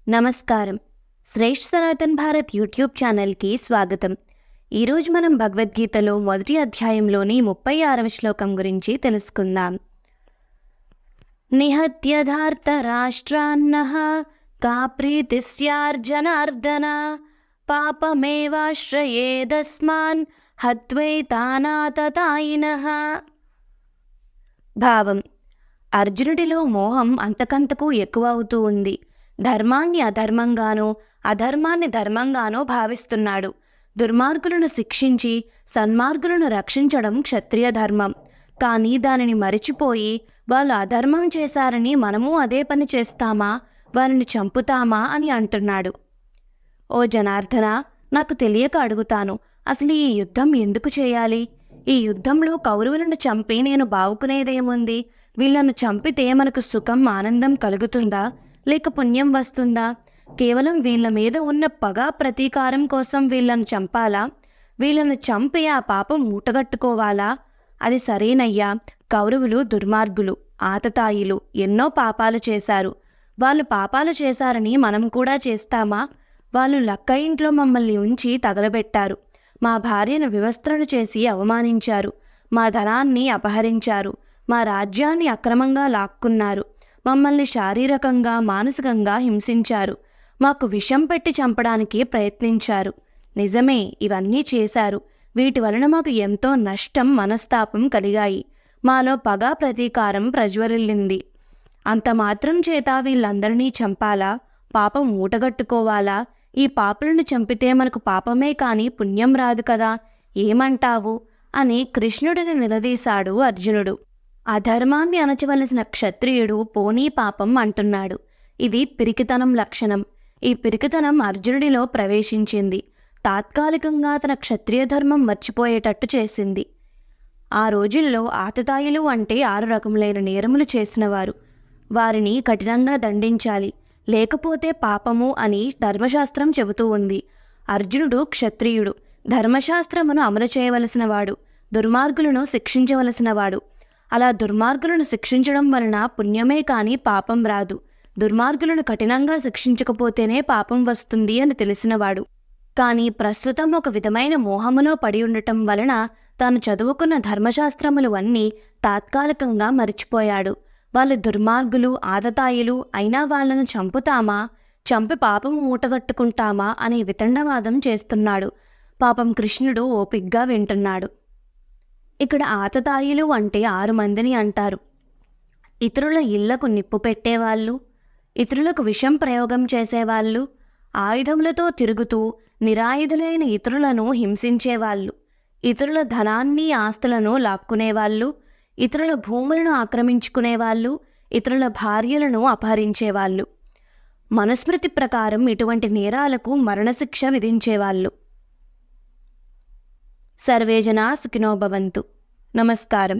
నమస్కారం. శ్రేష్ఠ సనాతన్ భారత్ యూట్యూబ్ ఛానల్కి స్వాగతం. ఈరోజు మనం భగవద్గీతలో మొదటి అధ్యాయంలోని 36వ శ్లోకం గురించి తెలుసుకుందాం. నిహత్యధార్తరాష్ట్రాన్నః కా ప్రీతి స్యార్జనార్దన పాపమేవాశ్రయేదస్మాన్ హత్వైతానాతతాయినః. భావం: అర్జునుడిలో మోహం అంతకంతకు ఎక్కువ అవుతూ ఉంది. ధర్మాన్ని అధర్మంగానో అధర్మాన్ని ధర్మంగానో భావిస్తున్నాడు. దుర్మార్గులను శిక్షించి సన్మార్గులను రక్షించడం క్షత్రియ ధర్మం. కానీ దానిని మరిచిపోయి వాళ్ళు అధర్మం చేశారని మనము అదే పని చేస్తామా, వారిని చంపుతామా అని అంటున్నాడు. ఓ జనార్దన, నాకు తెలియక అడుగుతాను, అసలు ఈ యుద్ధం ఎందుకు చేయాలి? ఈ యుద్ధంలో కౌరవులను చంపి నేను బావుకునేదేముంది? వీళ్లను చంపితే మనకు సుఖం ఆనందం కలుగుతుందా, లేక పుణ్యం వస్తుందా? కేవలం వీళ్ళ మీద ఉన్న పగ ప్రతీకారం కోసం వీళ్ళను చంపాలా? వీళ్ళను చంపి ఆ పాపం మూటగట్టుకోవాలా? అది సరేనయ్యా. కౌరవులు దుర్మార్గులు, ఆతతాయిలు, ఎన్నో పాపాలు చేశారు. వాళ్ళు పాపాలు చేశారని మనం కూడా చేస్తామా? వాళ్ళు లక్క ఇంట్లో మమ్మల్ని ఉంచి తగలబెట్టారు. మా భార్యను వివస్త్రను చేసి అవమానించారు. మా ధనాన్ని అపహరించారు. మా రాజ్యాన్ని అక్రమంగా లాక్కున్నారు. మమ్మల్ని శారీరకంగా మానసికంగా హింసించారు. మాకు విషం పెట్టి చంపడానికి ప్రయత్నించారు. నిజమే, ఇవన్నీ చేశారు. వీటి వలన మాకు ఎంతో నష్టం, మనస్తాపం కలిగాయి. మాలో పగ ప్రతీకారం ప్రజ్వరిల్లింది. అంత మాత్రం చేత వీళ్ళందరినీ చంపాలా? పాపం మూటగట్టుకోవాలా? ఈ పాపులను చంపితే మనకు పాపమే కాని పుణ్యం రాదు కదా, ఏమంటావు అని కృష్ణుడిని నిలదీశాడు అర్జునుడు. అధర్మాన్ని అణచవలసిన క్షత్రియుడు పోనీ పాపం అంటున్నాడు. ఇది పిరికితనం లక్షణం. ఈ పిరికితనం అర్జునుడిలో ప్రవేశించింది. తాత్కాలికంగా తన క్షత్రియ ధర్మం మర్చిపోయేటట్టు చేసింది. ఆ రోజుల్లో ఆతతాయిలు అంటే 6 రకములైన నేరములు చేసినవారు. వారిని కఠినంగా దండించాలి, లేకపోతే పాపము అని ధర్మశాస్త్రం చెబుతూ ఉంది. అర్జునుడు క్షత్రియుడు, ధర్మశాస్త్రమును అమలు చేయవలసినవాడు, దుర్మార్గులను శిక్షించవలసినవాడు. అలా దుర్మార్గులను శిక్షించడం వలన పుణ్యమే కాని పాపం రాదు. దుర్మార్గులను కఠినంగా శిక్షించకపోతేనే పాపం వస్తుంది అని తెలిసినవాడు. కానీ ప్రస్తుతం ఒక విధమైన మోహములో పడి ఉండటం వలన తాను చదువుకున్న ధర్మశాస్త్రములు అన్నీ తాత్కాలికంగా మరిచిపోయాడు. వాళ్ళు దుర్మార్గులు, ఆతతాయిలు అయినా వాళ్ళను చంపుతామా, చంపి పాపం మూటగట్టుకుంటామా అనే వితండవాదం చేస్తున్నాడు. పాపం కృష్ణుడు ఓపిగ్గా వింటున్నాడు. ఇక్కడ ఆతతాయిలు అంటే 6 మందిని అంటారు. ఇతరుల ఇళ్లకు నిప్పు పెట్టేవాళ్ళు, ఇతరులకు విషం ప్రయోగం చేసేవాళ్ళు, ఆయుధములతో తిరుగుతూ నిరాయుధులైన ఇతరులను హింసించేవాళ్ళు, ఇతరుల ధనాన్ని ఆస్తులను లాక్కునేవాళ్ళు, ఇతరుల భూములను ఆక్రమించుకునేవాళ్ళు, ఇతరుల భార్యలను అపహరించేవాళ్ళు. మనుస్మృతి ప్రకారం ఇటువంటి నేరాలకు మరణశిక్ష విధించేవాళ్ళు. సర్వే జనా సుఖినో భవంతు. నమస్కారం.